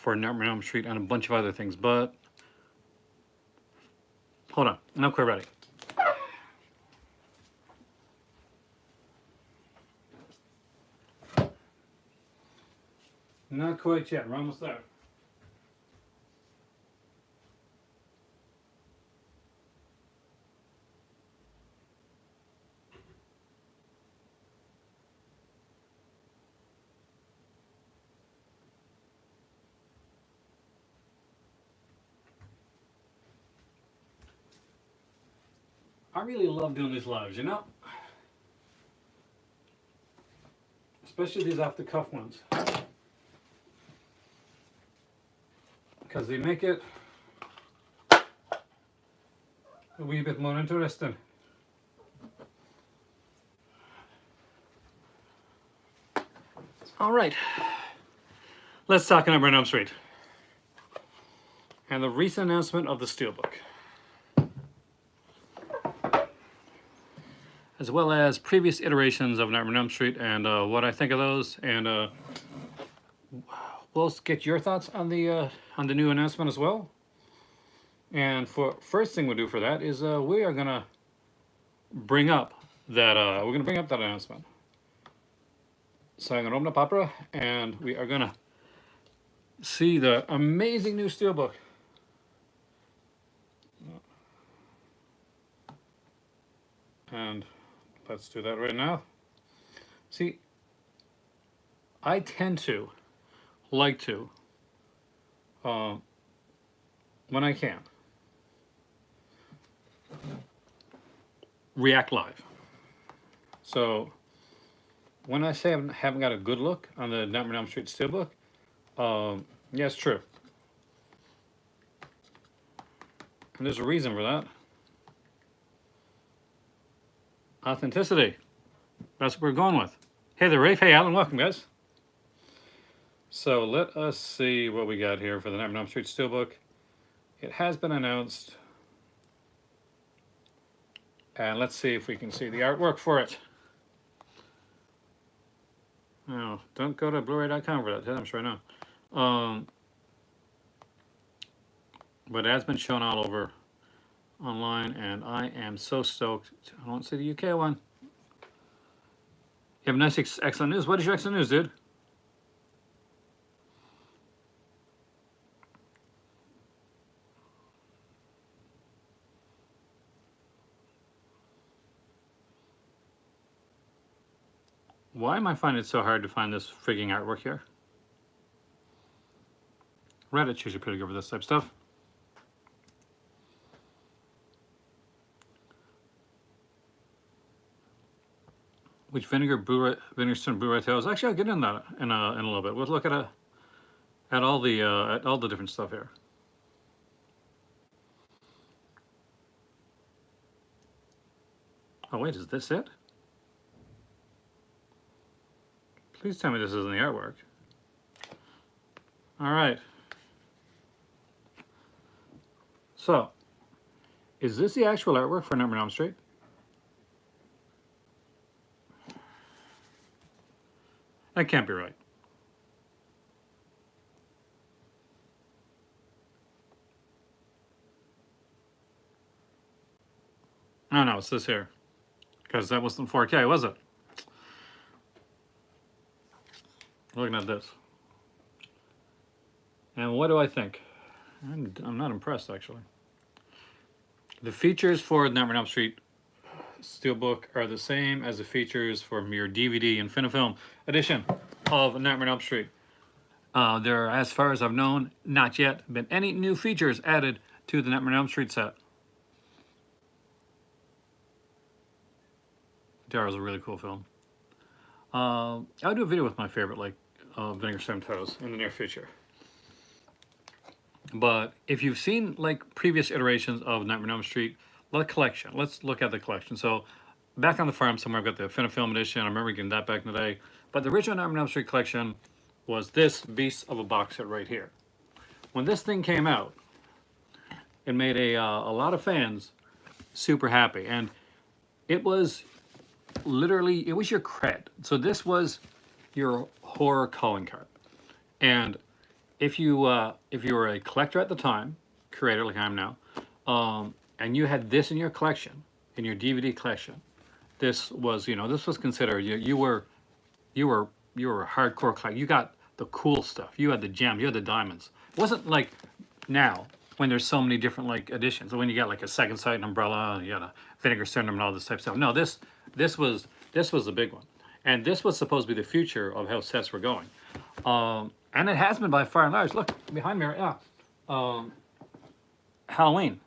for Nightmare on Elm Street and a bunch of other things, but hold on, I'm not quite ready. Not quite yet, we're almost there. I really love doing these lives, you know? Especially these off-the-cuff ones. Because they make it a wee bit more interesting. All right, let's talk Nightmare on Elm Street and the recent announcement of the Steelbook, as well as previous iterations of Nightmare on Elm Street and what I think of those, and we'll get your thoughts on the new announcement as well. And for first thing we'll do for that is we are gonna bring up that announcement. So I'm gonna open up Opera, and we are gonna see the amazing new Steelbook. And let's do that right now. See, I tend to like to, when I can, react live. So when I say I haven't got a good look on the Nightmare on Elm Street Steelbook, yeah, it's true. And there's a reason for that. Authenticity. That's what we're going with. Hey there, Rafe. Hey, Alan. Welcome, guys. So let us see what we got here for the Nightmare on Elm Street Steelbook. It has been announced. And let's see if we can see the artwork for it. No, don't go to Blu-ray.com for that. I'm sure I know. But it has been shown all over online, and I am so stoked. I don't see the UK one. You have nice, excellent news. What is your excellent news, dude? Why am I finding it so hard to find this freaking artwork here? Reddit's usually pretty good for this type of stuff. Which vinegar stone Blu-ray tales? Actually, I'll get in that in a little bit. We'll look at all the different stuff here. Oh wait, is this it? Please tell me this isn't the artwork. All right. So, is this the actual artwork for Nightmare on Elm Street? That can't be right. Oh no, it's this here. Because that wasn't 4K, was it? Looking at this. And what do I think? I'm not impressed, actually. The features for Nightmare on Elm Street Steelbook are the same as the features for mere DVD and Infinifilm edition of Nightmare on Elm Street. There, as far as I've known, not yet been any new features added to the Nightmare on Elm Street set. Darrow's a really cool film. I'll do a video with my favorite, like Vinegar Stone Toes, in the near future. But if you've seen like previous iterations of Nightmare on Elm Street, the collection. Let's look at the collection. So back on the farm somewhere, I've got the Infinifilm edition. I remember getting that back in the day. But the original Nightmare on Elm Street collection was this beast of a box set right here. When this thing came out, it made a lot of fans super happy. And it was literally, it was your cred. So this was your horror calling card. And if you were a collector at the time, creator like I am now, and you had this in your collection, in your DVD collection, this was, this was considered, you were you were a hardcore collector. You got the cool stuff. You had the gems. You had the diamonds. It wasn't like now when there's so many different like editions. When you got like a second sight and umbrella, and you got a vinegar syndrome and all this type of stuff. No, this was the big one, and this was supposed to be the future of how sets were going, and it has been by far and large. Look behind me, right now, Halloween,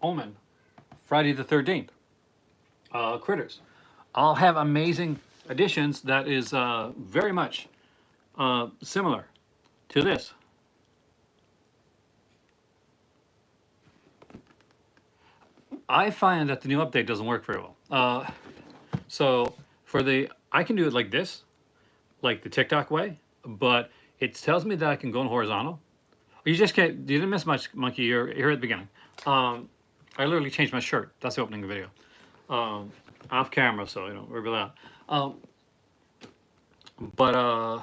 Omen, Friday the 13th, Critters, all have amazing editions that is very much similar to this. I find that the new update doesn't work very well. So I can do it like this, like the TikTok way, but it tells me that I can go in horizontal. You just can't. You didn't miss much, Monkey. You're here at the beginning. I literally changed my shirt. That's the opening video. Off camera, so worry about that. But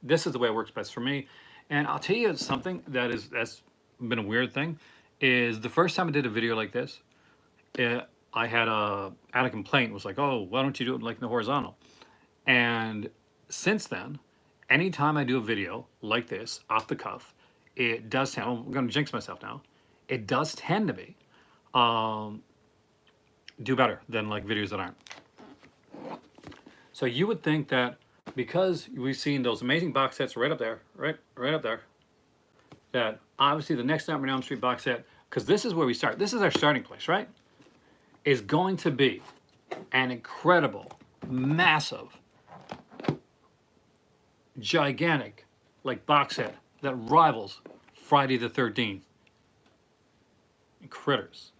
this is the way it works best for me. And I'll tell you something that's been a weird thing is the first time I did a video like this, I had a complaint. It was like, oh, why don't you do it like in the horizontal? And since then, anytime I do a video like this off the cuff, it does tend. I'm going to jinx myself now. It does tend to be do better than like videos that aren't. So you would think that because we've seen those amazing box sets right up there, right up there, that obviously the next Nightmare on Elm Street box set, because this is where we start. This is our starting place, right? Is going to be an incredible, massive, gigantic, like box set that rivals Friday the 13th. Critters.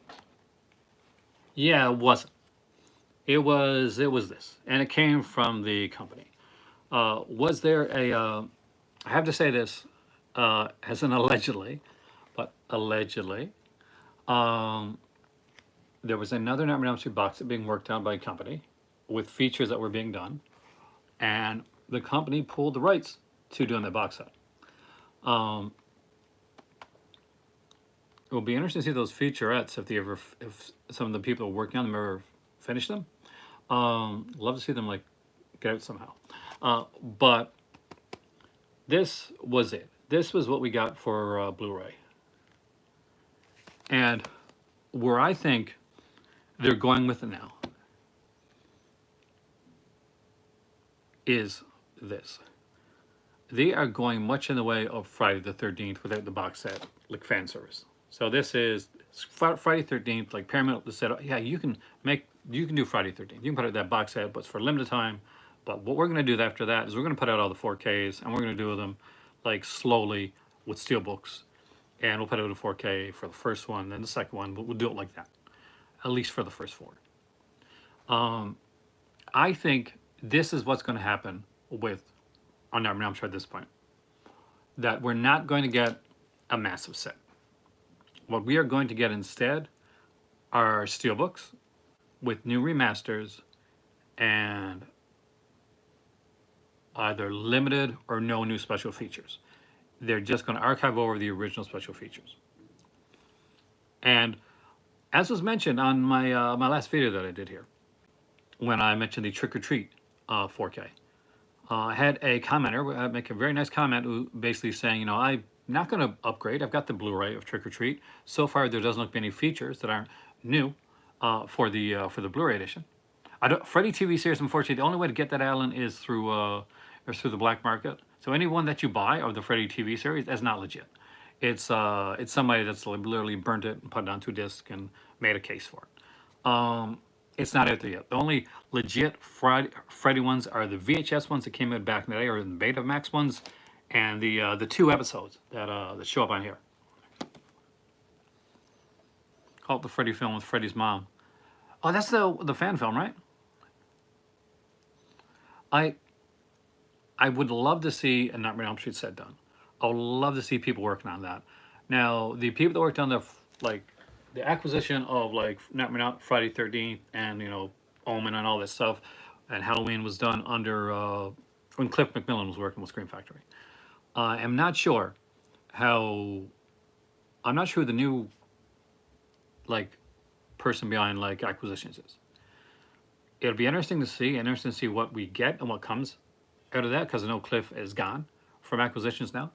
Yeah, it wasn't. It was this, and it came from the company. Was there a? I have to say this as an allegedly, but allegedly, there was another Nightmare on Elm Street box set being worked on by a company with features that were being done, and the company pulled the rights to doing the box set. It will be interesting to see those featurettes if some of the people who are working on them ever finish them. Love to see them like get out somehow. But this was it. This was what we got for Blu-ray. And where I think they're going with it now is this. They are going much in the way of Friday the 13th without the box set, like fan service. So this is Friday 13th, like Paramount said, yeah, you can do Friday 13th. You can put out that box set, but it's for limited time. But what we're going to do after that is we're going to put out all the 4Ks, and we're going to do them like slowly with steelbooks. And we'll put out a 4K for the first one, then the second one, but we'll do it like that, at least for the first four. I think this is what's going to happen with on Nightmare on Elm Street at this point. That we're not going to get a massive set. What we are going to get instead are steelbooks with new remasters and either limited or no new special features. They're just going to archive over the original special features. And as was mentioned on my my last video that I did here, when I mentioned the Trick or Treat 4K, I had a commenter make a very nice comment who basically saying, I'm not going to upgrade. I've got the Blu-ray of Trick or Treat. So far, there doesn't look any features that aren't new for the Blu-ray edition. Freddy TV series, unfortunately, the only way to get that, Alan, is through the black market. So anyone that you buy of the Freddy TV series, that's not legit. It's somebody that's literally burnt it and put it onto a disc and made a case for it. It's not out there yet. The only legit Freddy ones are the VHS ones that came out back in the day, or the Betamax ones, and the 2 episodes that show up on here. Called the Freddy film with Freddy's mom. Oh, that's the fan film, right? I would love to see a Nightmare on Elm Street set done. I would love to see people working on that. Now, the people that worked on the acquisition of like Nightmare on Friday 13th and Omen and all this stuff, and Halloween was done under when Cliff McMillan was working with Scream Factory. I am not sure how. I'm not sure who the new like person behind like acquisitions is. It'll be interesting to see what we get and what comes out of that, because I know Cliff is gone from acquisitions now.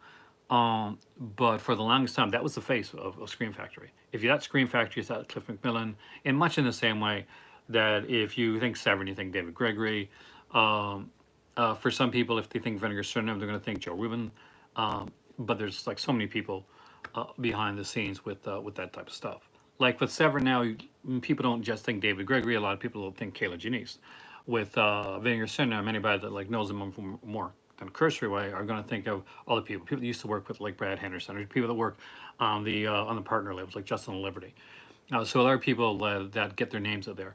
But for the longest time, that was the face of Scream Factory. If you thought Scream Factory, you thought Cliff McMillan, in much in the same way that if you think Severn, you think David Gregory. For some people, if they think Vinegar Syndrome, they're going to think Joe Rubin. But there's like so many people behind the scenes with that type of stuff. Like with Severn now, people don't just think David Gregory. A lot of people will think Kayla Janice. With Vinegar Syndrome, anybody that like knows them from more kind of cursory way are going to think of other people that used to work with like Brad Henderson, or people that work on the partner labels like Justin and Liberty. So there are people that get their names out there.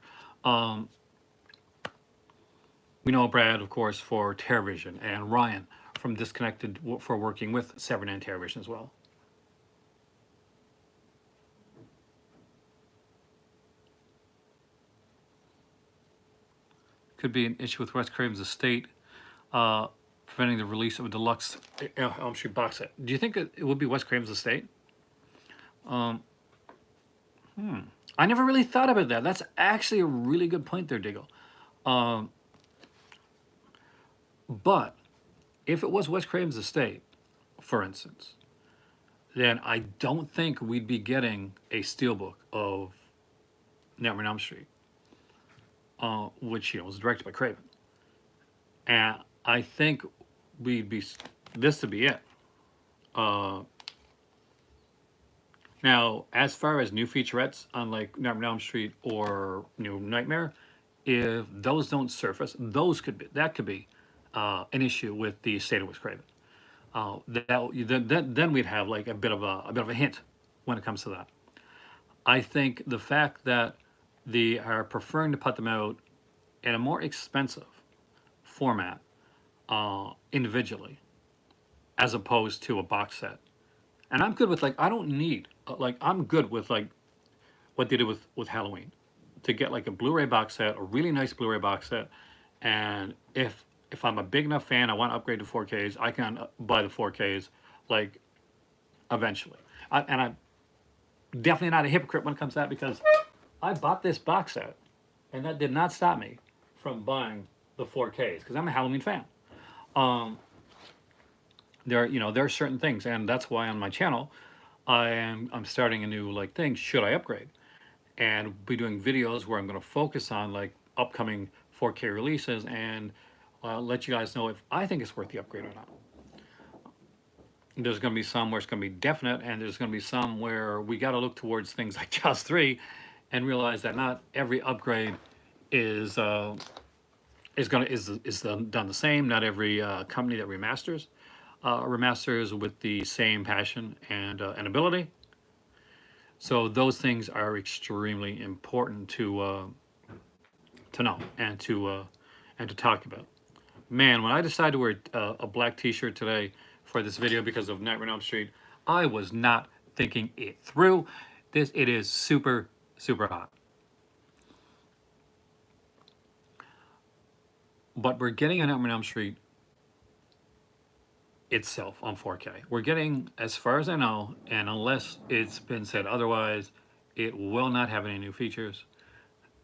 We know Brad, of course, for TerraVision, and Ryan from Disconnected for working with Severn and TerraVision as well. Could be an issue with Wes Craven's estate, preventing the release of a deluxe Elm Street box set. Do you think it would be Wes Craven's estate? I never really thought about that. That's actually a really good point there, Diggle. But if it was Wes Craven's estate, for instance, then I don't think we'd be getting a steelbook of Nightmare on Elm Street, which was directed by Craven. And I think we'd be this to be it. Now, as far as new featurettes on like Nightmare on Elm Street or New Nightmare, if those don't surface, that could be an issue with the estate of Wes Craven. Then we'd have like a bit of a hint when it comes to that. I think the fact that they are preferring to put them out in a more expensive format individually, as opposed to a box set. And I'm good with like I don't need I'm good with like what they did with Halloween, to get like a Blu-ray box set, a really nice Blu-ray box set, and if I'm a big enough fan, I want to upgrade to 4Ks, I can buy the 4Ks like eventually. And I'm definitely not a hypocrite when it comes to that, because I bought this box set, and that did not stop me from buying the 4Ks because I'm a Halloween fan. There are certain things, and that's why on my channel I'm starting a new like thing. Should I upgrade? And be doing videos where I'm going to focus on like upcoming 4K releases and let you guys know if I think it's worth the upgrade or not. There's going to be some where it's going to be definite, and there's going to be some where we got to look towards things like Jaws 3 and realize that not every upgrade is done the same. Not every company that remasters with the same passion and ability. So those things are extremely important to know and to talk about. Man, when I decided to wear a black T-shirt today for this video because of Nightmare on Elm Street, I was not thinking it through. It is super hot. But we're getting a Nightmare on Elm Street itself on 4K. We're getting, as far as I know, and unless it's been said otherwise, it will not have any new features.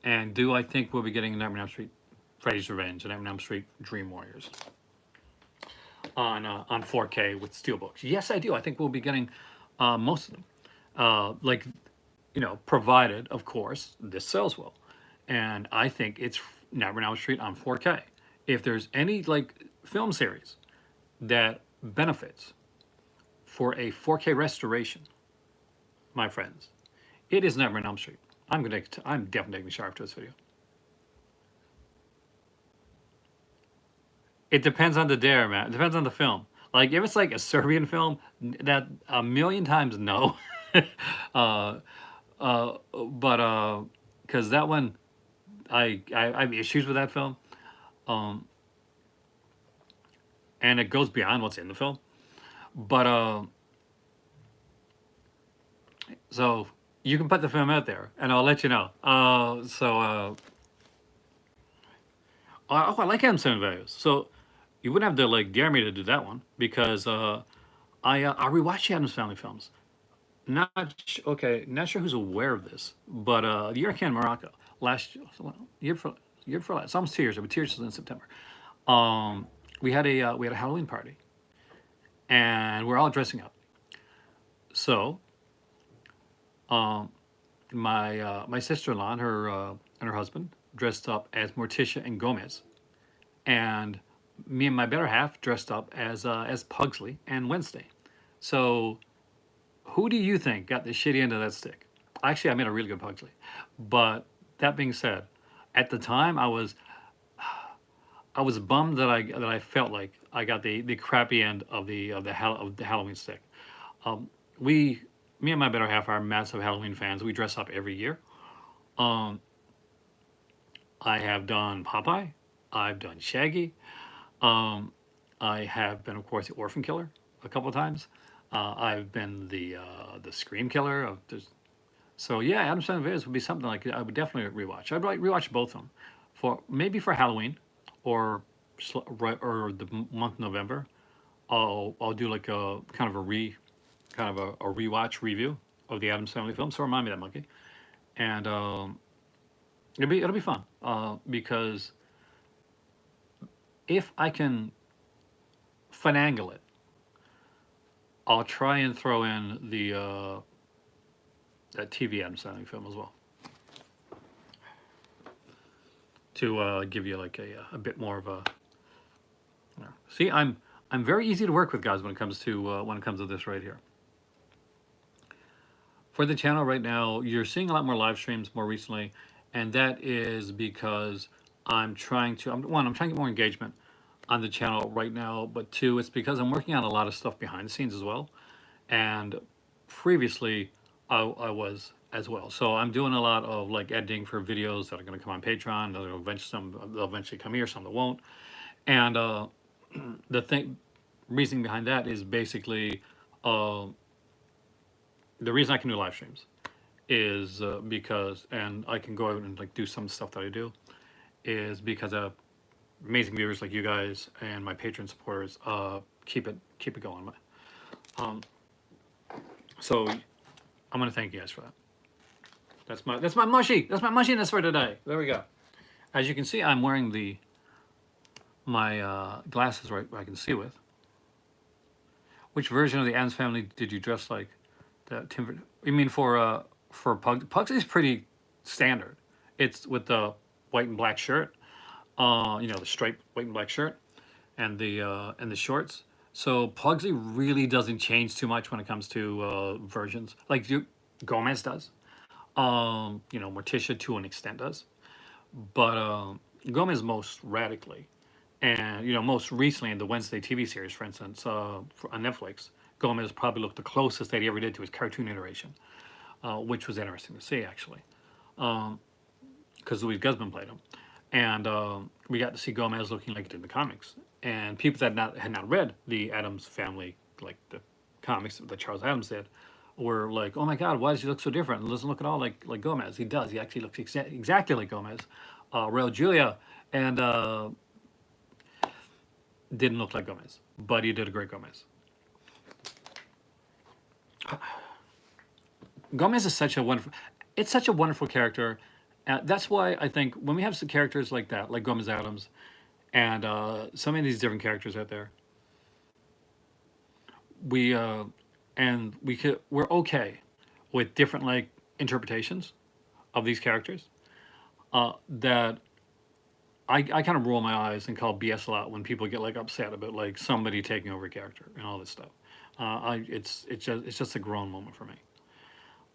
And do I think we'll be getting a Nightmare on Elm Street Freddy's Revenge and Nightmare on Elm Street Dream Warriors on 4K with steelbooks? Yes, I do. I think we'll be getting most of them. Provided, of course, this sells well. And I think it's Nightmare on Elm Street on 4K. If there's any like film series that benefits for a 4K restoration, my friends, it is Nightmare on Elm Street. I'm definitely taking the shower after this video. It depends on the dare, man. It depends on the film. Like if it's like a Serbian film, that a million times no. But because that one, I have issues with that film. And it goes beyond what's in the film. But so you can put the film out there, and I'll let you know. I like Addams Family values. So, you wouldn't have to like dare me to do that one because I rewatched the Addams Family films. Okay, not sure who's aware of this, but the year I came to Morocco last year for last, it's almost 2 years. It was 2 years in September. Um, we had a Halloween party, and we're all dressing up. So um, my sister-in-law and her husband dressed up as Morticia and Gomez, and me and my better half dressed up as Pugsley and Wednesday. So who do you think got the shitty end of that stick? Actually, I made a really good Pugsley. But that being said, at the time I was bummed that I felt like I got the crappy end of the Halloween stick. Um, we Me and my better half are massive Halloween fans. We dress up every year. Um, I have done Popeye. I've done Shaggy. Um, I have been, of course, the Orphan Killer a couple of times. I've been the Scream Killer. So yeah, Adam's Family Videos would be something like I would definitely rewatch. I'd like rewatch both of them for maybe for Halloween or or the month of November. I'll do like a kind of a rewatch review of the Adams Family films. So remind me of that monkey, and it'll be fun because if I can finagle it, I'll try and throw in the that TV Adams Family film as well to give you like a bit more of a. See, I'm very easy to work with, guys, when it comes to this right here. For the channel right now, you're seeing a lot more live streams more recently, and that is because I'm trying to. I'm trying to get more engagement on the channel right now, but two, it's because I'm working on a lot of stuff behind the scenes as well, and previously I was as well. So I'm doing a lot of like editing for videos that are going to come on Patreon. They'll eventually come here, some that won't, and the thing reasoning behind that is basically uh, the reason I can do live streams is because, and I can go out and like do some stuff that I do, is because of amazing viewers like you guys and my Patreon supporters keep it going. Um, so I'm gonna thank you guys for that. That's my mushiness for today. There we go. As you can see, I'm wearing my glasses right I can see with. Which version of the Addams Family did you dress like? That Tim? You mean for Pug? Pugsley's pretty standard. It's with the white and black shirt. The striped white and black shirt, and the shorts. So Pugsley really doesn't change too much when it comes to versions. Like Gomez does. Morticia to an extent does, but Gomez most radically, and most recently in the Wednesday TV series, for instance, on Netflix, Gomez probably looked the closest that he ever did to his cartoon iteration, which was interesting to see actually, because Louis Guzman played him, and we got to see Gomez looking like it did in the comics, and people that had not read the Addams Family, like the comics that Charles Addams did, were like, "Oh my God, why does he look so different? He doesn't look at all like Gomez." He does. He actually looks exactly like Gomez. Raul Julia and didn't look like Gomez, but he did a great Gomez. Gomez is such a wonderful character. That's why I think when we have some characters like that, like Gomez Addams, and so many of these different characters out there, we we're okay with different like interpretations of these characters. That I kind of roll my eyes and call BS a lot when people get like upset about like somebody taking over a character and all this stuff. It's just a grown moment for me.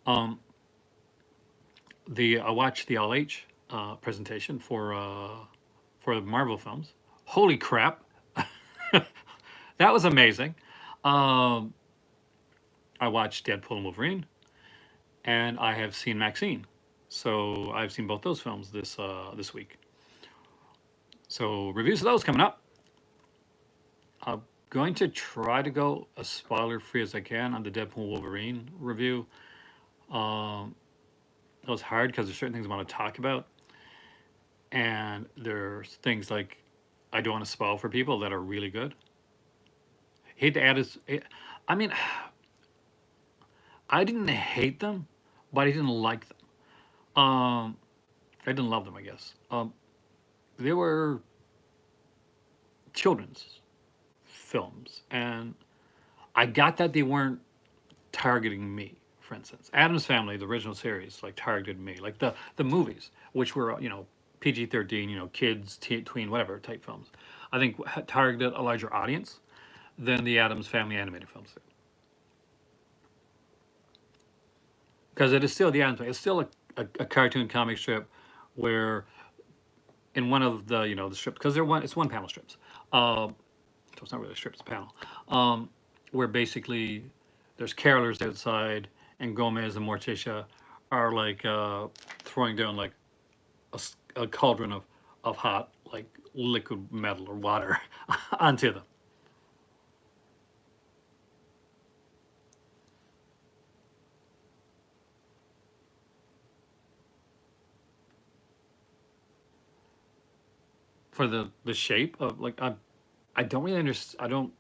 Um, I watched the All H presentation for the Marvel films. Holy crap, that was amazing. Um, I watched Deadpool and Wolverine, and I have seen Maxine. So I've seen both those films this week. So reviews of those coming up. I'm going to try to go as spoiler free as I can on the Deadpool Wolverine review. It was hard because there's certain things I want to talk about, and there's things like I don't want to spoil for people that are really good. Hate to add his. I mean, I didn't hate them, but I didn't like them. I didn't love them, I guess. They were children's films, and I got that they weren't targeting me. For instance, Addams Family, the original series, like targeted me, like the movies, which were PG-13, kids, tween, whatever type films. I think targeted a larger audience than the Addams Family animated films did, because it is still the Addams Family. It's still a cartoon comic strip where in one of the the strips, because it's one panel strips. So it's not really a strip, it's a panel. Where basically there's carolers outside, and Gomez and Morticia are like throwing down like a cauldron of hot like liquid metal or water onto them. For the shape of like I don't really understand. I don't.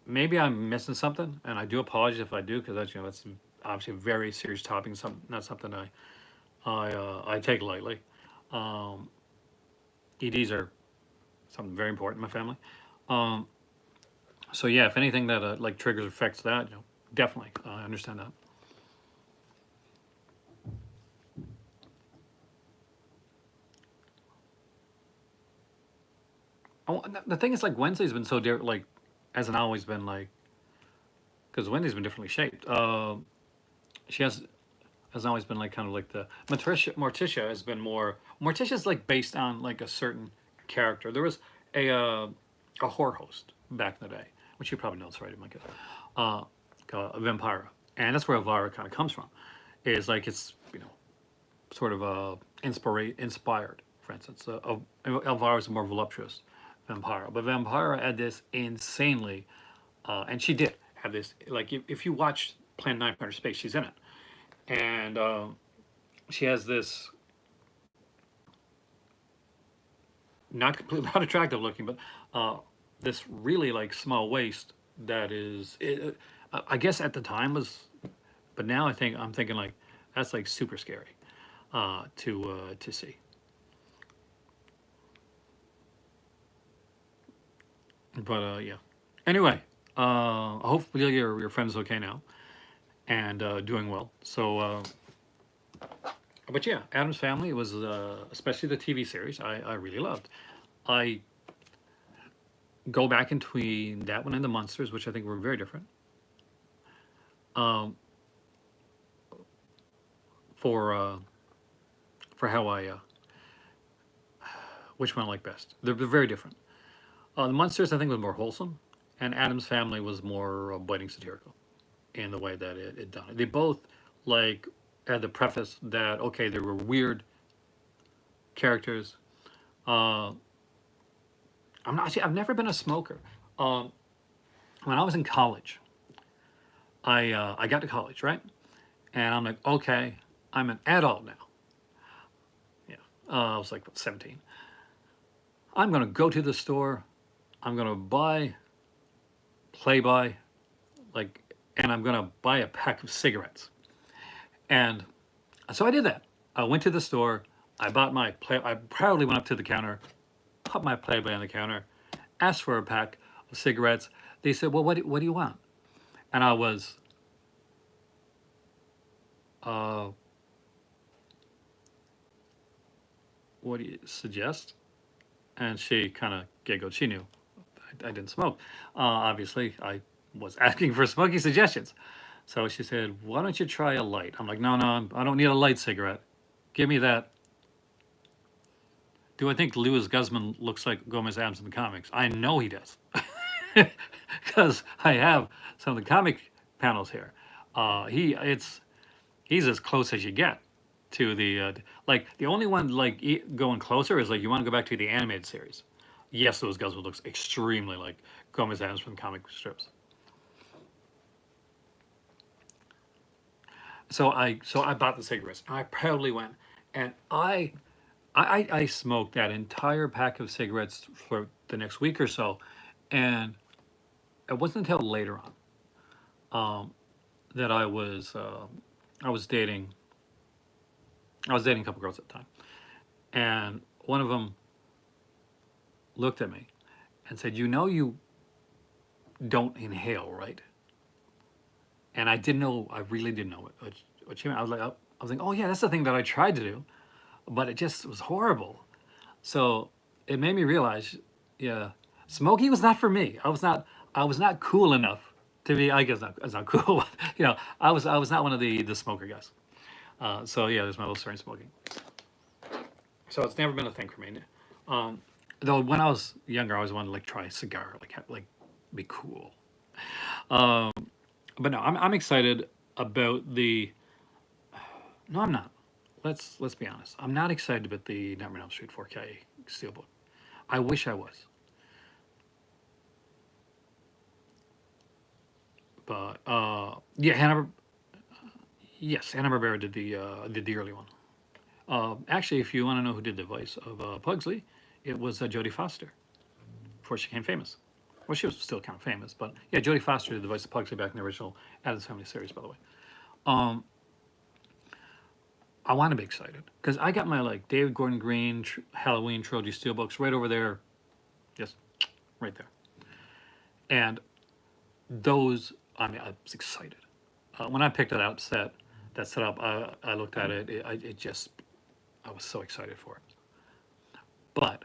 Maybe I'm missing something, and I do apologize if I do, because that's obviously a very serious topic, some not something I take lightly. Um, EDs are something very important in my family. Um, so yeah, if anything that like triggers affects that, definitely I understand that. Oh, and the thing is, like Wednesday's been so different, like hasn't always been like, because Wendy's been differently shaped. She has always been like kind of like the Morticia has been more. Morticia's like based on like a certain character. There was a horror host back in the day, which you probably know, it's right, my guess. Called Vampira, and that's where Elvira kind of comes from. Is like it's sort of inspired. For instance, Elvira is a more voluptuous Vampira, but Vampira had this insanely, and she did have this. Like if you watch Plan 9 from Outer Space, she's in it, and she has this not completely not attractive looking, but this really like small waist that is, I guess at the time was, but now I'm thinking like that's like super scary to see. But yeah. Anyway, hopefully your friend's okay now and doing well. So, but yeah, Adam's Family was especially the TV series I really loved. I go back in between that one and the Monsters, which I think were very different. Um, for uh, for how which one I like best. They're very different. The Monsters I think was more wholesome, and Adam's Family was more biting satirical in the way that it done it. They both like had the preface that okay, there were weird characters. Uh, I'm not. See, I've never been a smoker. Um, when I was in college, I got to college, right, and I'm like, okay, I'm an adult now. Yeah, I was like 17. I'm gonna go to the store. I'm gonna buy Playboy, like, and I'm gonna buy a pack of cigarettes. And so I did that. I went to the store. I bought my play. I proudly went up to the counter, put my Playboy on the counter, asked for a pack of cigarettes. They said, "Well, what do you want?" And I was, uh, "What do you suggest?" And she kind of giggled. She knew I didn't smoke. Obviously, I was asking for smoking suggestions. So she said, "Why don't you try a light?" I'm like, "No, no, I don't need a light cigarette. Give me that." Do I think Louis Guzman looks like Gomez Addams in the comics? I know he does, because I have some of the comic panels here. He's as close as you get to the like the only one like going closer is like you want to go back to the animated series. Yes, Louis Guzman looks extremely like Gomez Addams from comic strips. So I bought the cigarettes. And I proudly went, and I smoked that entire pack of cigarettes for the next week or so, and it wasn't until later that I was dating a couple girls at the time, and one of them looked at me and said, "You know, you don't inhale, right?" And I didn't know. I really didn't know what she meant. I was like, "Oh yeah, that's the thing that I tried to do, but it just was horrible." So it made me realize, yeah, smoking was not for me. I was not cool enough to be. I guess not. It's not cool. But, I was not one of the smoker guys. So yeah, there's my little story in smoking. So it's never been a thing for me. Um, though when I was younger, I always wanted to like try a cigar, like be cool. Um, but no, I'm excited about the. No, I'm not. Let's be honest. I'm not excited about the Nightmare on Elm Street 4K Steelbook. I wish I was, but yeah, Hannah. Yes, Hanna Barbera did the early one. Actually, if you want to know who did the voice of Pugsley, it was Jodie Foster before she became famous. Well, she was still kind of famous, but yeah, Jodie Foster did the voice of Pugsley back in the original Addams Family series, by the way. Um, I want to be excited because I got my like David Gordon Green Halloween trilogy steelbooks right over there, just right there, and those. I mean, I was excited when I picked it out that set up. I looked at it. It just I was so excited for it. But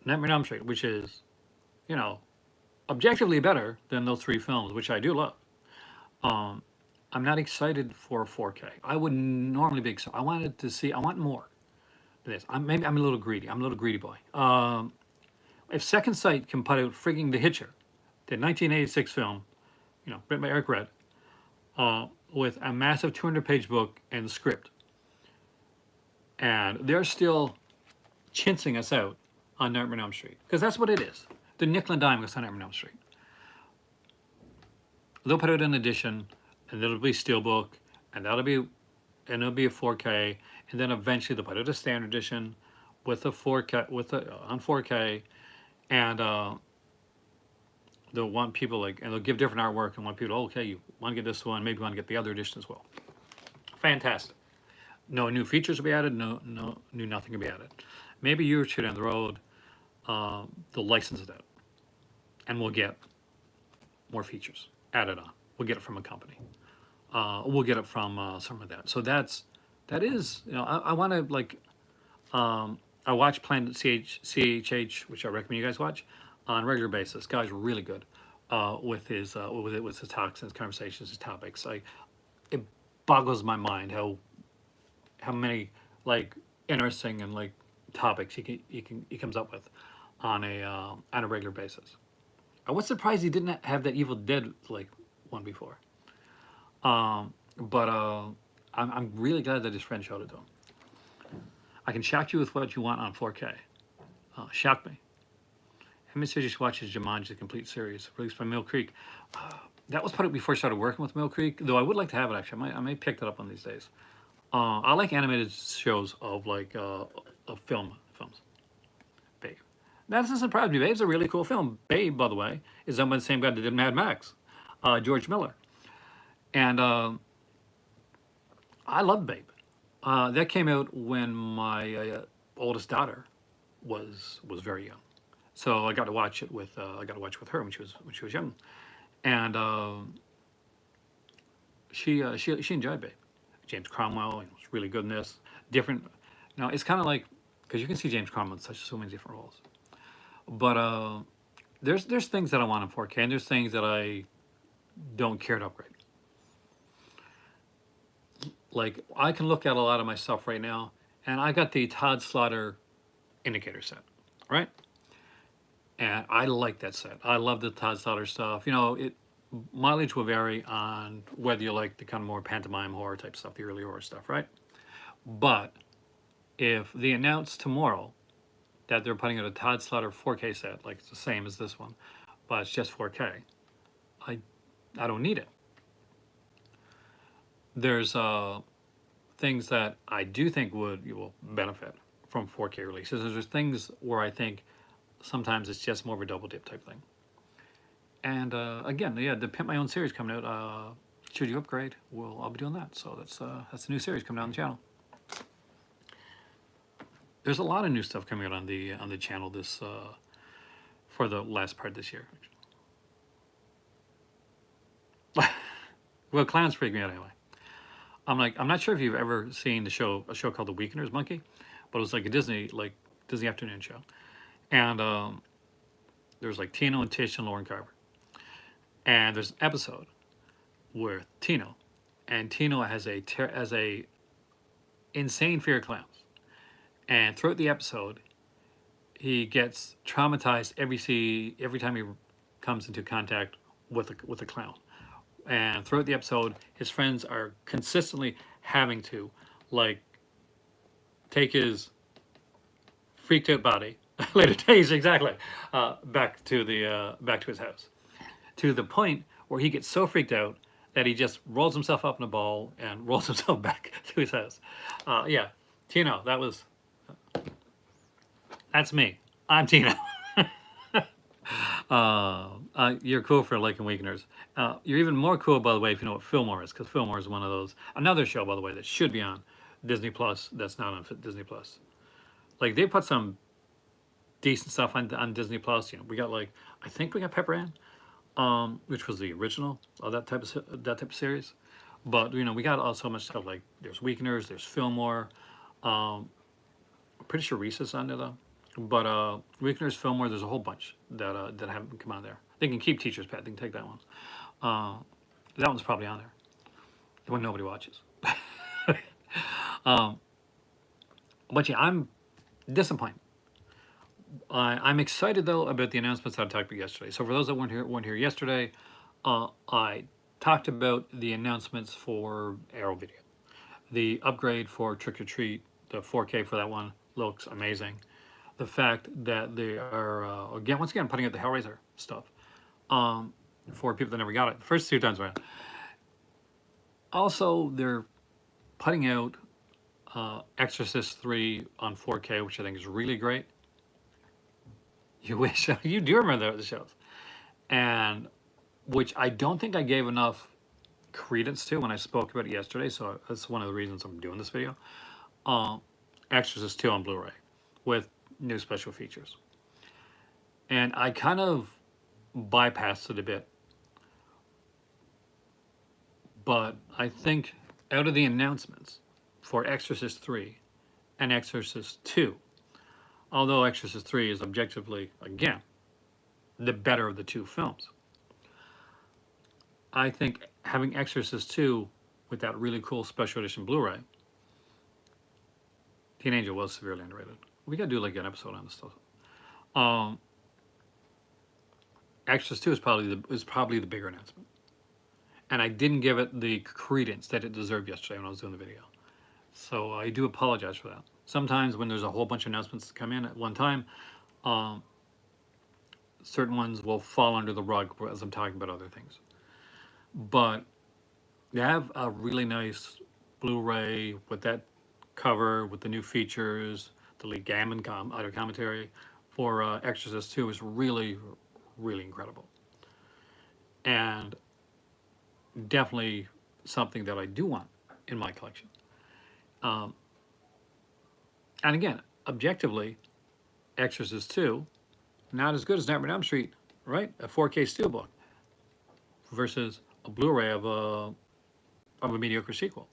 Nightmare on Elm Street, which is you know objectively better than those three films, which I do love. Um, I'm not excited for 4K. I would normally be excited. I wanted to see. I want more than this. Maybe I'm a little greedy. I'm a little greedy boy. If Second Sight can put out frigging The Hitcher, the 1986 film, written by Eric Red, with a massive 200-page book and script, and they're still chinsing us out on Nightmare on Elm Street because that's what it is. The nickel and dime us on Nightmare on Elm Street. They'll put out an edition, and it'll be steelbook, and it'll be a 4K, and then eventually they'll put out a standard edition with a 4K on 4K, and they'll want people and they'll give different artwork and want people, okay, you want to get this one, maybe you want to get the other edition as well. Fantastic. No new features will be added. No new nothing will be added. Maybe a year or two down the road, they'll license that, and we'll get more features added on. We'll get it from a company. We'll get it from some of that. So that is, I want to I watch Planet CHH, which I recommend you guys watch on a regular basis. Guy's really good with his talks, his conversations, his topics. It boggles my mind how many interesting and topics he comes up with on a regular basis. I was surprised he didn't have that Evil Dead one before. But I'm really glad that his friend showed it to him. I can shock you with what you want on 4K. Shock me. Him says you should watch his Jumanji, the complete series, released by Mill Creek. That was put up before I started working with Mill Creek, though I would like to have it actually. I may pick that up one of these days. I like animated shows of films. Babe. That doesn't surprise me. Babe's a really cool film. Babe, by the way, is done by the same guy that did Mad Max, George Miller. And I love Babe. That came out when my oldest daughter was very young, so I got to watch it with her when she was young, and she enjoyed Babe. James Cromwell was really good in this. Different. Now it's kind of because you can see James Cromwell in so many different roles, but there's things that I want in 4K, and there's things that I don't care to upgrade. I can look at a lot of my stuff right now, and I got the Todd Slaughter indicator set, right? And I like that set. I love the Todd Slaughter stuff. Mileage will vary on whether you like the kind of more pantomime horror type stuff, the early horror stuff, right? But if they announce tomorrow that they're putting out a Todd Slaughter 4K set, it's the same as this one, but it's just 4K, I don't need it. There's things that I do think you will benefit from 4K releases. There's things where I think sometimes it's just more of a double dip type thing. And again, yeah, the Pimp My Own series coming out. Should you upgrade? Well, I'll be doing that. So that's a new series coming out on the channel. There's a lot of new stuff coming out on the channel this for the last part this year. Well, clowns freak me out anyway. I'm not sure if you've ever seen a show called The Weekenders Monkey, but it was like a Disney afternoon show, and there's like Tino and Tish and Lauren Carver, and there's an episode where Tino has a insane fear of clowns, and throughout the episode, he gets traumatized every time he comes into contact with a clown. And throughout the episode, his friends are consistently having to like take his freaked out body later days exactly back to his house, to the point where he gets so freaked out that he just rolls himself up in a ball and rolls himself back to his house. Yeah, Tino, that's me. I'm Tino. You're cool for liking Weekenders. You're even more cool, by the way, if you know what Fillmore is, because Fillmore is one of those. Another show, by the way, that should be on Disney Plus. That's not on Disney Plus. Like they put some decent stuff on Disney Plus. You know, we got I think we got Pepper Ann, which was the original of that type of series. But you know, we got so much stuff like there's Weekenders, there's Fillmore. I'm pretty sure Reese's on there though. But Weekenders, Fillmore, there's a whole bunch that haven't come on there. They can keep Teacher's Pet. They can take that one. That one's probably on there. The one nobody watches. But yeah, I'm disappointed. I'm excited though about the announcements that I talked about yesterday. So for those that weren't here yesterday, I talked about the announcements for Arrow Video. The upgrade for Trick or Treat, the 4K for that one looks amazing. The fact that they are once again putting out the Hellraiser stuff for people that never got it the first 2 times around. Also, they're putting out Exorcist 3 on 4K, which I think is really great. You wish you do remember the shows, and which I don't think I gave enough credence to when I spoke about it yesterday. So that's one of the reasons I'm doing this video. Exorcist 2 on Blu-ray with new special features. And I kind of bypassed it a bit. But I think out of the announcements for Exorcist 3 and Exorcist 2, although Exorcist 3 is objectively, again, the better of the 2 films, I think having Exorcist 2 with that really cool special edition Blu-ray, Teen Angel was severely underrated. We gotta do like an episode on this stuff. Exorcist 2 is probably the bigger announcement, and I didn't give it the credence that it deserved yesterday when I was doing the video. So I do apologize for that. Sometimes when there's a whole bunch of announcements that come in at one time, certain ones will fall under the rug as I'm talking about other things. But they have a really nice Blu-ray with that cover with the new features. The Lee Gaiman other commentary for Exorcist 2 is really, really incredible. And definitely something that I do want in my collection. And again, objectively, Exorcist 2, not as good as Nightmare on Elm Street, right? A 4K Steelbook versus a Blu-ray of a mediocre sequel,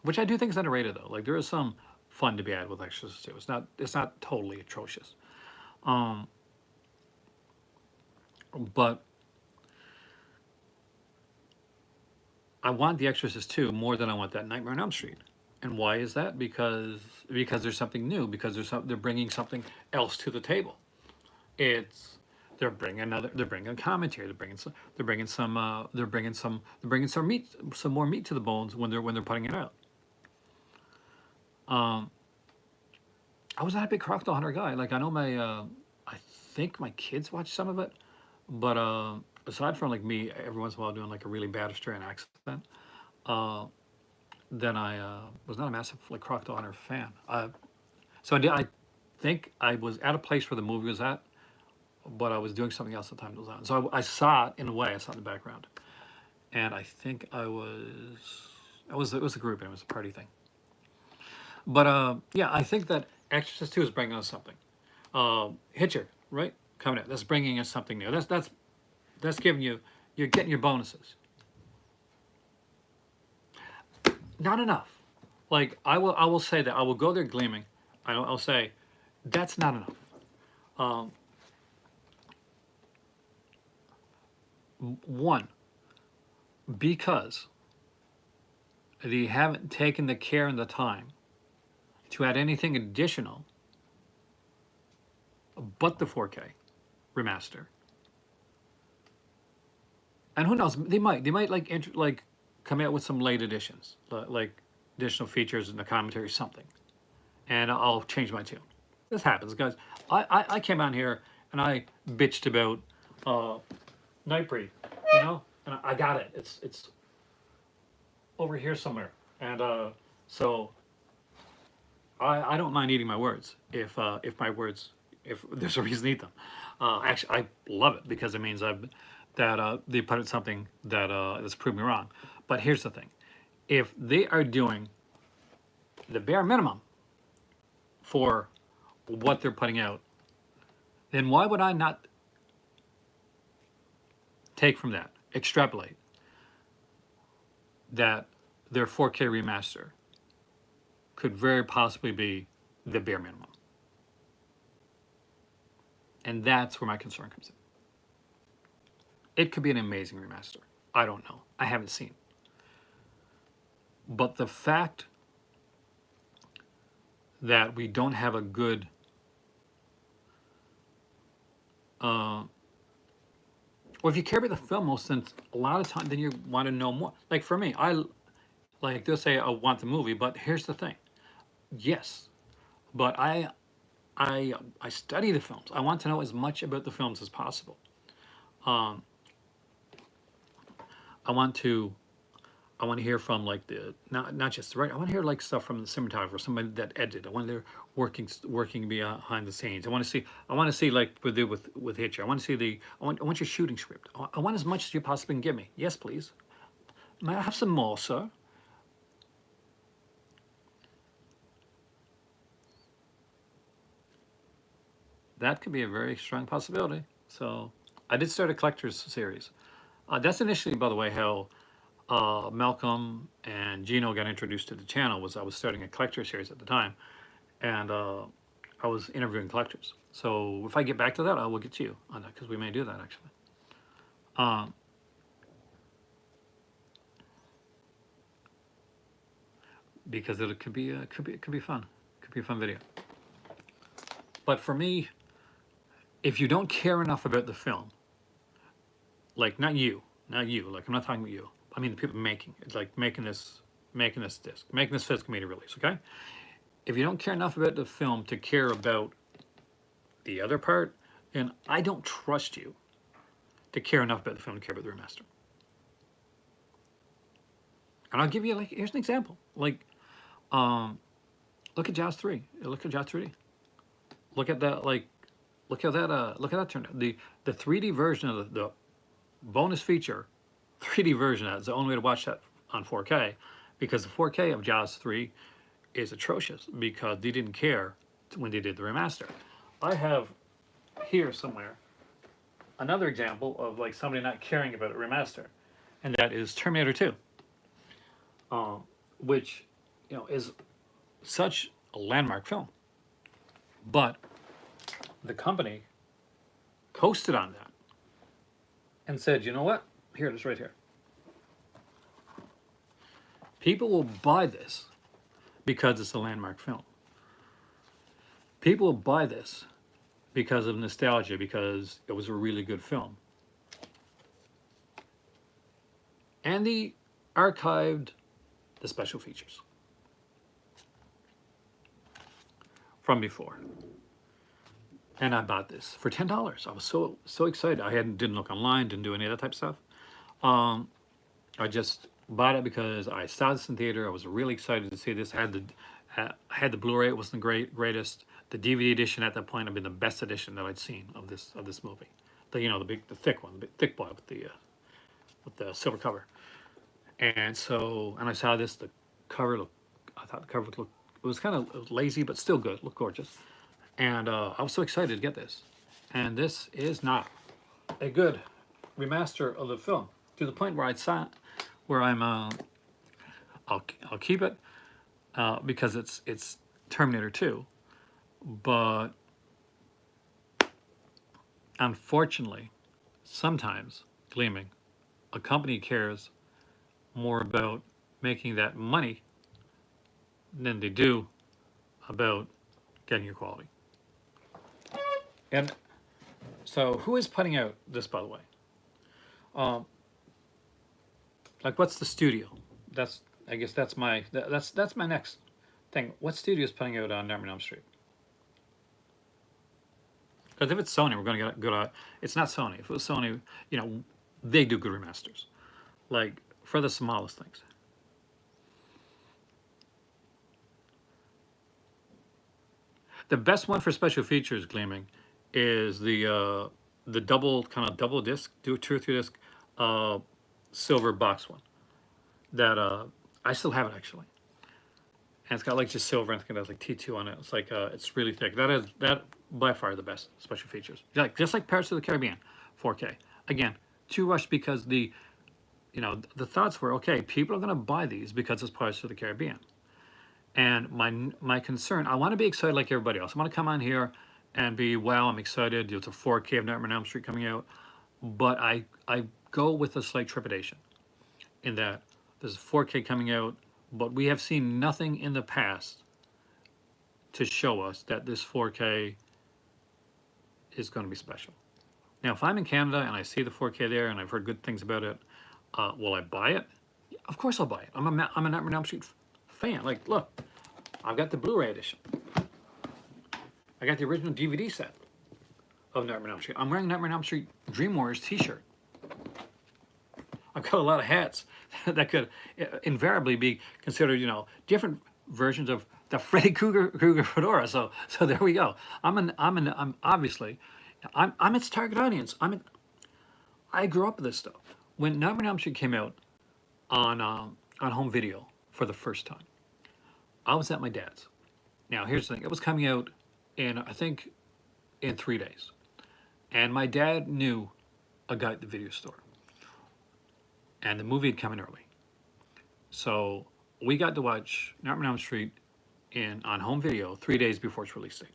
which I do think is underrated though. Like there is some fun to be had with Exorcist 2. It's not totally atrocious. But I want the Exorcist 2 more than I want that Nightmare on Elm Street. And why is that? Because there's something new. Because they're bringing something else to the table. They're bringing commentary. They're bringing some meat, some more meat to the bones when they're putting it out. I was not a big Crocodile Hunter guy. Like I know I think my kids watch some of it, but aside from like me every once in a while doing like a really bad Australian accent, then I was not a massive like Crocodile Hunter fan. So I think I was at a place where the movie was at, but I was doing something else at the time it was on. So I saw it in a way. I saw it in the background, and I think it was a group and it was a party thing. But yeah, I think that Exorcist 2 is bringing us something. Hitcher, right? Coming out. That's bringing us something new. That's giving you, you're getting your bonuses. Not enough. Like I will say that I will go there gleaming. I'll say that's not enough. Um, One, because they haven't taken the care and the time to add anything additional but the 4K remaster. And who knows? They might like come out with some late additions, like additional features in the commentary, something, and I'll change my tune. This happens, guys. I came on here and I bitched about Nightbreed, and I got it. It's over here somewhere, and so I don't mind eating my words if my words, if there's a reason to eat them. Actually, I love it because it means they put it something that's proved me wrong. But here's the thing: if they are doing the bare minimum for what they're putting out, then why would I not take from that, extrapolate that their 4K remaster could very possibly be the bare minimum? And that's where my concern comes in. It could be an amazing remaster. I don't know. I haven't seen. But the fact that we don't have a good well, if you care about the film most, then a lot of time, then you want to know more. Like for me, they'll say I want the movie, but here's the thing. Yes, but I study the films. I want to know as much about the films as possible. Um, I want to hear from like the not just the right. I want to hear like stuff from the cinematographer, somebody that edited. I want to hear working behind the scenes. I want to see like with Hitcher. I want to see I want your shooting script. I want as much as you possibly can give me. Yes, please. May I have some more, sir? That could be a very strong possibility. So I did start a collector's series. That's initially, by the way, how Malcolm and Gino got introduced to the channel. Was I was starting a collector series at the time, and I was interviewing collectors. So if I get back to that, I will get to you on that because we may do that actually. Um, because it could be fun. Could be a fun video. But for me, if you don't care enough about the film, like not you, like I'm not talking about you. I mean the people making it's like making this disc, making this physical media release. Okay, if you don't care enough about the film to care about the other part, then I don't trust you to care enough about the film to care about the remaster. And I'll give you like here's an example. Like, look at Jaws 3. Look at Jaws 3D. Look at that. Like, look at that. Look at that turned out. The 3D version of the bonus feature, 3D version. That's the only way to watch that on 4K, because the 4K of Jaws 3 is atrocious because they didn't care when they did the remaster. I have here somewhere another example of like somebody not caring about a remaster, and that is Terminator 2, which is such a landmark film, but the company coasted on that and said, you know what? Here it is right here. People will buy this because it's a landmark film. People will buy this because of nostalgia, because it was a really good film. And they archived the special features from before. And I bought this for $10. I was so excited. I didn't look online, didn't do any of that type of stuff. I just bought it because I saw this in theater. I was really excited to see this. Had the Blu-ray. It wasn't the greatest. The DVD edition at that point had been the best edition that I'd seen of this movie. The thick one, the big, thick boy with the silver cover. And I saw this. The cover looked. I thought the cover looked. It was kind of lazy, but still good. Looked gorgeous. And I was so excited to get this. And this is not a good remaster of the film, to the point where I'll keep it because it's Terminator 2, but unfortunately, sometimes Gleaming, a company cares more about making that money than they do about getting your quality. And so, who is putting out this, by the way? Like, what's the studio? I guess that's my next thing. What studio is putting out on Nightmare on Elm Street? Because if it's Sony, we're going to get good at. It's not Sony. If it was Sony, they do good remasters, like for the smallest things. The best one for special features, Gleaming, is the double disc, 2 or 3 disc, silver box one. That I still have it actually, and it's got like just silver and it has like T2 on it. It's like it's really thick. That by far the best special features. Just like Pirates of the Caribbean, 4K. Again, too rushed because the thoughts were, okay, people are going to buy these because it's Pirates of the Caribbean. And my concern, I want to be excited like everybody else. I want to come on here and be, wow, I'm excited. There's a 4K of Nightmare on Elm Street coming out. But I go with a slight trepidation in that there's a 4K coming out, but we have seen nothing in the past to show us that this 4K is going to be special. Now, if I'm in Canada and I see the 4K there and I've heard good things about it, will I buy it? Of course I'll buy it. I'm a Nightmare on Elm Street fan. Like, look, I've got the Blu-ray edition. I got the original DVD set of Nightmare on Elm Street. I'm wearing Nightmare on Elm Street Dream Warriors t-shirt. I've got a lot of hats that could invariably be considered, different versions of the Freddy Krueger fedora. So there we go. I'm obviously its target audience. I grew up with this stuff. When Nightmare on Elm Street came out on home video for the first time, I was at my dad's. Now here's the thing: it was coming out I think in 3 days, and my dad knew a guy at the video store, and the movie had come in early, so we got to watch Nightmare on Elm Street on home video 3 days before its release date.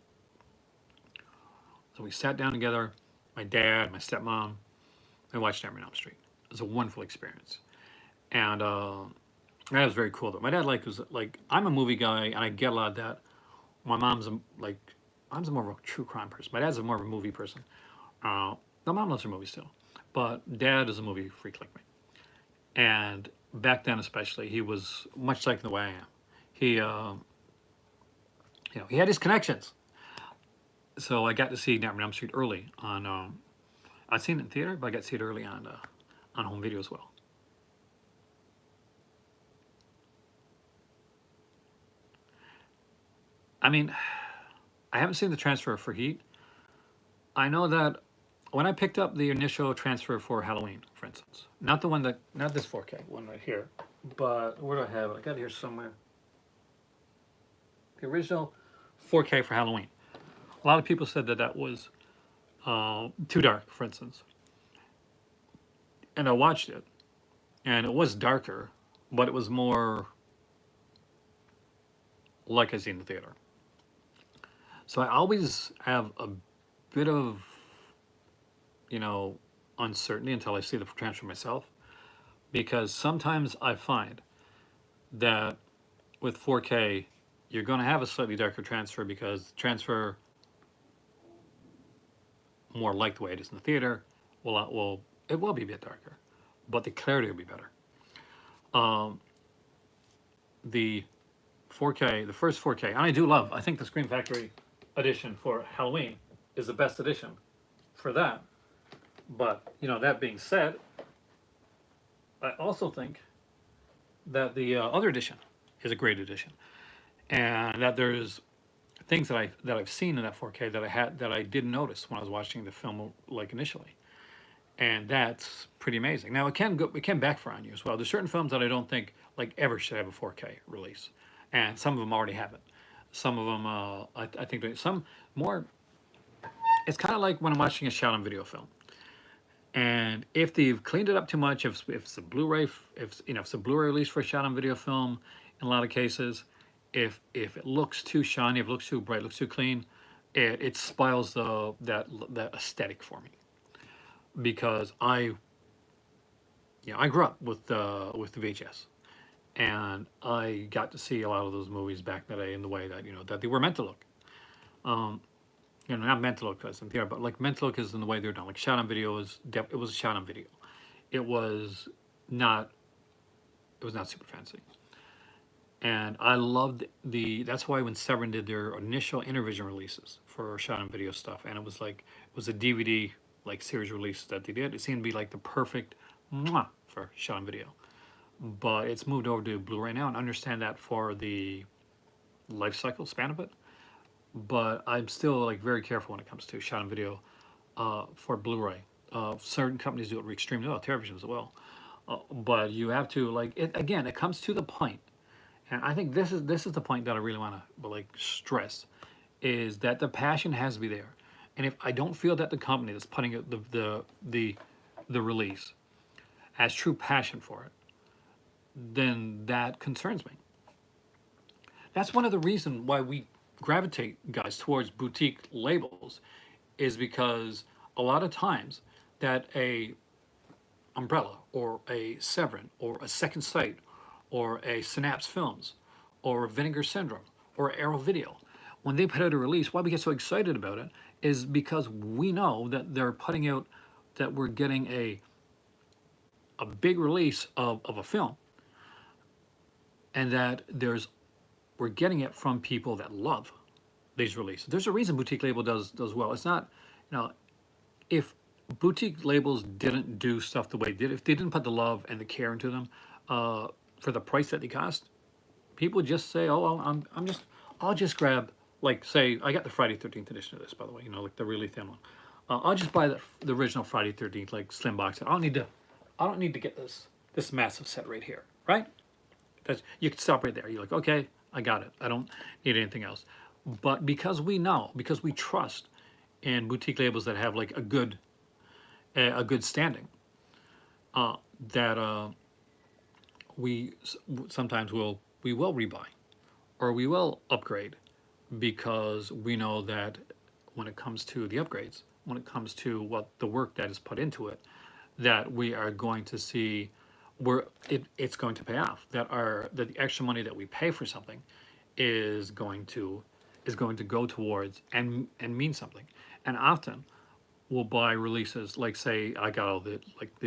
So we sat down together, my dad, my stepmom, and watched Nightmare on Elm Street. It was a wonderful experience, and that was very cool. Though my dad was like, I'm a movie guy, and I get a lot of that. My mom's I'm more of a true crime person. My dad's more of a movie person. My mom loves her movies still, but Dad is a movie freak like me. And back then, especially, he was much like the way I am. He, he had his connections. So I got to see Nightmare on Elm Street early on. I'd seen it in theater, but I got to see it early on home video as well. I mean, I haven't seen the transfer for Heat. I know that when I picked up the initial transfer for Halloween, for instance, not this 4K one right here, but where do I have it? I got it here somewhere. The original 4K for Halloween. A lot of people said that was too dark, for instance. And I watched it, and it was darker, but it was more like I seen in the theater. So I always have a bit of, uncertainty until I see the transfer myself, because sometimes I find that with 4K, you're going to have a slightly darker transfer because the transfer, more like the way it is in the theater, it will be a bit darker, but the clarity will be better. The 4K, the first 4K, and I think the Scream Factory edition for Halloween is the best edition for that. But, that being said, I also think that the other edition is a great edition, and that there's things that I've seen in that 4K that I didn't notice when I was watching the film like initially, and that's pretty amazing. Now it can backfire on you as well. There's certain films that I don't think like ever should have a 4K release, and some of them already have it. Some of them, I think some more. It's kind of like when I'm watching a shot on video film. And if they've cleaned it up too much, if it's a Blu-ray, if you know, if it's a Blu-ray release for a shot on video film, in a lot of cases, if it looks too shiny, if it looks too bright, looks too clean, it spoils that aesthetic for me. Because I grew up with the VHS, and I got to see a lot of those movies back in the day in the way that that they were meant to look. Um, not meant to look as in theater, but like meant to look as in the way they're done. Like shot on video it was a shot on video. It was not it was not super fancy. And I loved that's why when Severn did their initial Intervision releases for shot on video stuff, and it was a DVD like series release that they did. It seemed to be like the perfect mwah, for shot on video. But it's moved over to Blu-ray now, and understand that for the life cycle span of it. But I'm still like very careful when it comes to shot on video for Blu-ray. Certain companies do it extremely well, television as well. But you have to like it again. It comes to the point, and I think this is the point that I really want to like stress, is that the passion has to be there. And if I don't feel that the company that's putting out the release has true passion for it, then that concerns me. That's one of the reasons why we gravitate, guys, towards boutique labels, is because a lot of times that a Umbrella or a Severin or a Second Sight or a Synapse Films or Vinegar Syndrome or Arrow Video, when they put out a release, why we get so excited about it is because we know that they're putting out, that we're getting a big release of a film, and that we're getting it from people that love these releases. There's a reason boutique label does well. It's not, if boutique labels didn't do stuff the way they did, if they didn't put the love and the care into them for the price that they cost, people would just say, oh, well, I'll just grab, like, say, I got the Friday 13th edition of this, by the way, like the really thin one. I'll just buy the original Friday 13th, like slim box set. I don't need to get this massive set right here, right? You can stop right there. You're like, okay, I got it. I don't need anything else. But because we know, because we trust in boutique labels that have like a good standing, that we sometimes we will rebuy or we will upgrade, because we know that when it comes to the upgrades, when it comes to what the work that is put into it, that we are going to see where it's going to pay off. That the extra money that we pay for something is going to go towards and mean something. And often we'll buy releases like, say, I got all the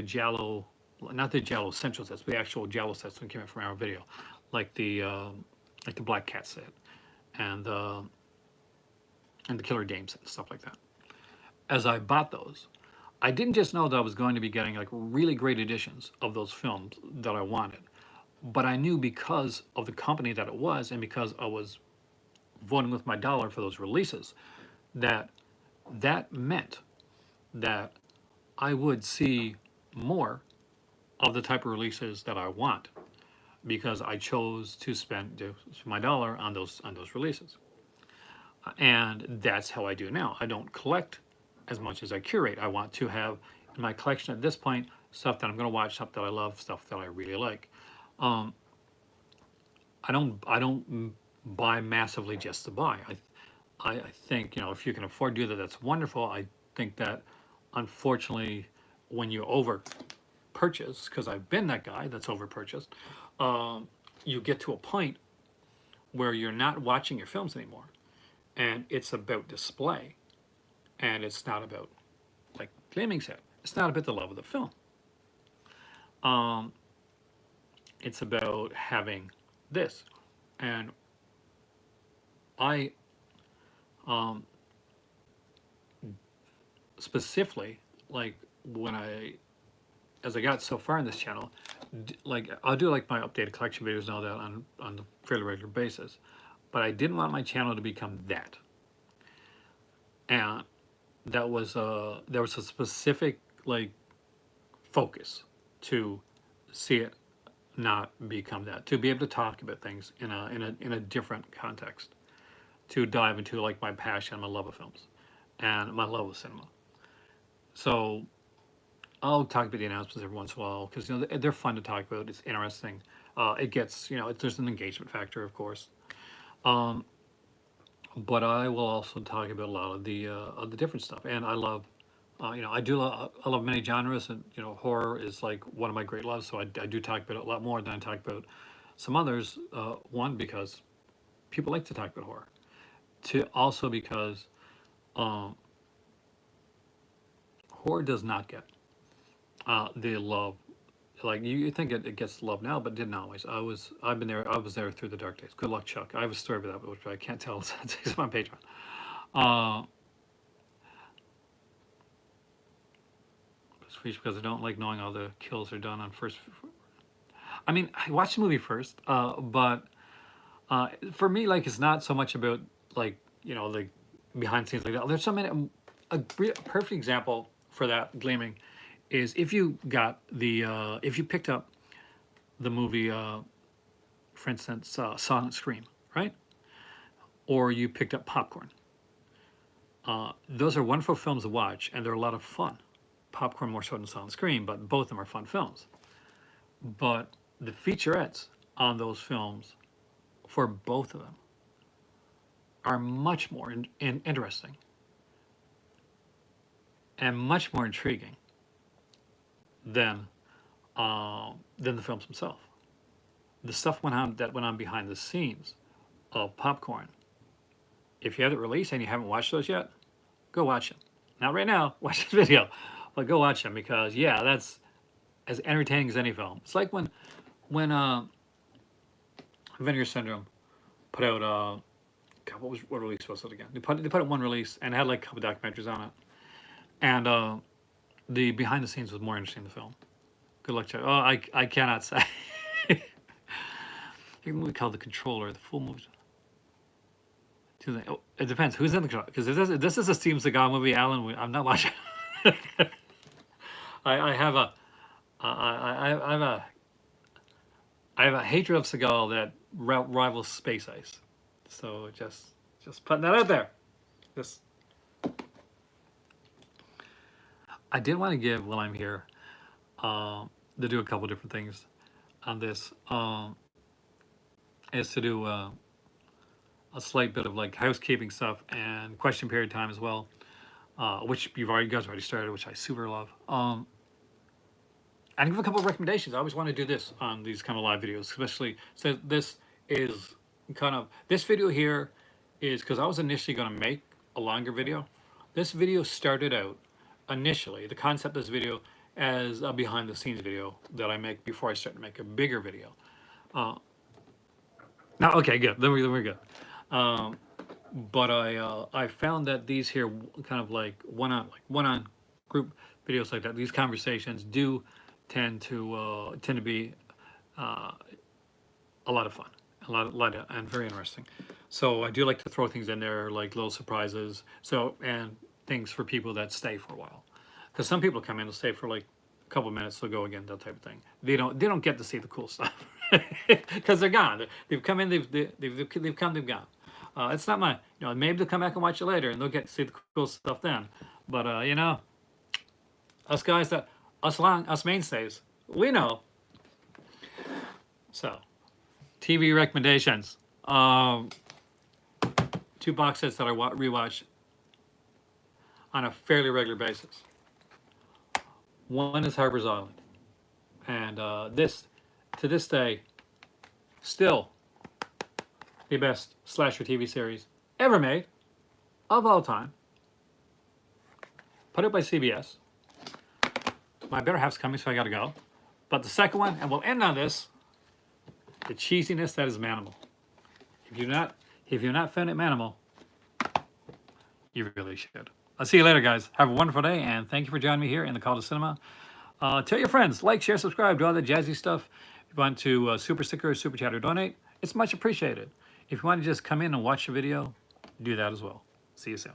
Giallo, not the Giallo Essential sets, but the actual Giallo sets when it came in from our video, like the Black Cat set and the Killer Dame set and stuff like that. As I bought those, I didn't just know that I was going to be getting like really great editions of those films that I wanted, but I knew, because of the company that it was and because I was voting with my dollar for those releases, that meant that I would see more of the type of releases that I want, because I chose to spend my dollar on those releases. And that's how I do now. I don't collect as much as I curate. I want to have in my collection at this point stuff that I'm going to watch, stuff that I love, stuff that I really like. I don't buy massively just to buy. I think, if you can afford to do that, that's wonderful. I think that, unfortunately, when you over purchase, because I've been that guy that's over purchased, you get to a point where you're not watching your films anymore, and it's about display, and it's not about, like Fleming said, it's not about the love of the film. It's about having this, and I specifically, like, as I got so far in this channel, like I'll do like my updated collection videos and all that on a fairly regular basis, but I didn't want my channel to become that. And there was a specific like focus to see it not become that, to be able to talk about things in a different context, to dive into like my passion, my love of films, and my love of cinema. So I'll talk about the announcements every once in a while because they're fun to talk about. It's interesting. It gets there's an engagement factor, of course. Um, but I will also talk about a lot of the different stuff, and I love. I love many genres, and horror is like one of my great loves. So I do talk about it a lot more than I talk about some others. One, because people like to talk about horror. Two, also because um, horror does not get the love. Like you think it gets love now, but it didn't always. I've been there. I was there through the dark days. Good luck, Chuck. I have a story about that, which I can't tell. It's on Patreon. Uh, because I don't like knowing all the kills are done on first. I mean, I watched the movie first, but for me, like, it's not so much about like like behind the scenes like that. There's so many. A perfect example for that gleaming is if you got if you picked up the movie, for instance, Silent Scream, right? Or you picked up Popcorn. Those are wonderful films to watch, and they're a lot of fun. Popcorn more so than Silent Scream, but both of them are fun films. But the featurettes on those films, for both of them, are much more interesting and much more intriguing than the films themselves. The stuff that went on behind the scenes of Popcorn. If you haven't released and you haven't watched those yet, go watch them. Not right now. Watch this video, but go watch them because that's as entertaining as any film. It's like when Vinegar Syndrome put out God, what release was it again? They put out one release and it had like a couple documentaries on it, and the behind the scenes was more interesting than the film. Good luck, Chuck. Oh, I cannot say. I think a movie called The Controller. The full movie. Oh, it depends who's in the control. Because if this is a Steven Seagal movie, Alan, I'm not watching. I have a hatred of Seagal that rivals Space Ice. So just putting that out there. I did want to give while I'm here to do a couple different things on this. Is to do a slight bit of like housekeeping stuff and question period time as well, which you guys already started, which I super love. And give a couple of recommendations. I always want to do this on these kind of live videos, especially so this video here is because I was initially going to make a longer video. This video started out initially, the concept of this video, as a behind the scenes video that I make before I start to make a bigger video. Now, okay, good. Then we're good. But I found that these here kind of like one-on group videos like that, these conversations do tend to be a lot of fun, a lot of, and very interesting. So I do like to throw things in there like little surprises. So and things for people that stay for a while, because some people come in and stay for like a couple of minutes, they'll go again, that type of thing. They don't get to see the cool stuff because they're gone. They've come in, they've come, they've gone. It's not my, maybe they'll come back and watch it later and they'll get to see the cool stuff then. But us guys us mainstays, we know. So, TV recommendations. 2 box sets that I rewatch on a fairly regular basis. One is Harper's Island, and to this day, still the best slasher TV series ever made, of all time. Put out by CBS. My better half's coming, so I gotta go. But the second one, and we'll end on this, the cheesiness that is Manimal. If you're not found at Manimal, you really should. I'll see you later, guys. Have a wonderful day, and thank you for joining me here in the Call to Cinema. Tell your friends, like, share, subscribe, do all that jazzy stuff. If you want to super sticker, super chat, or donate, it's much appreciated. If you want to just come in and watch the video, do that as well. See you soon.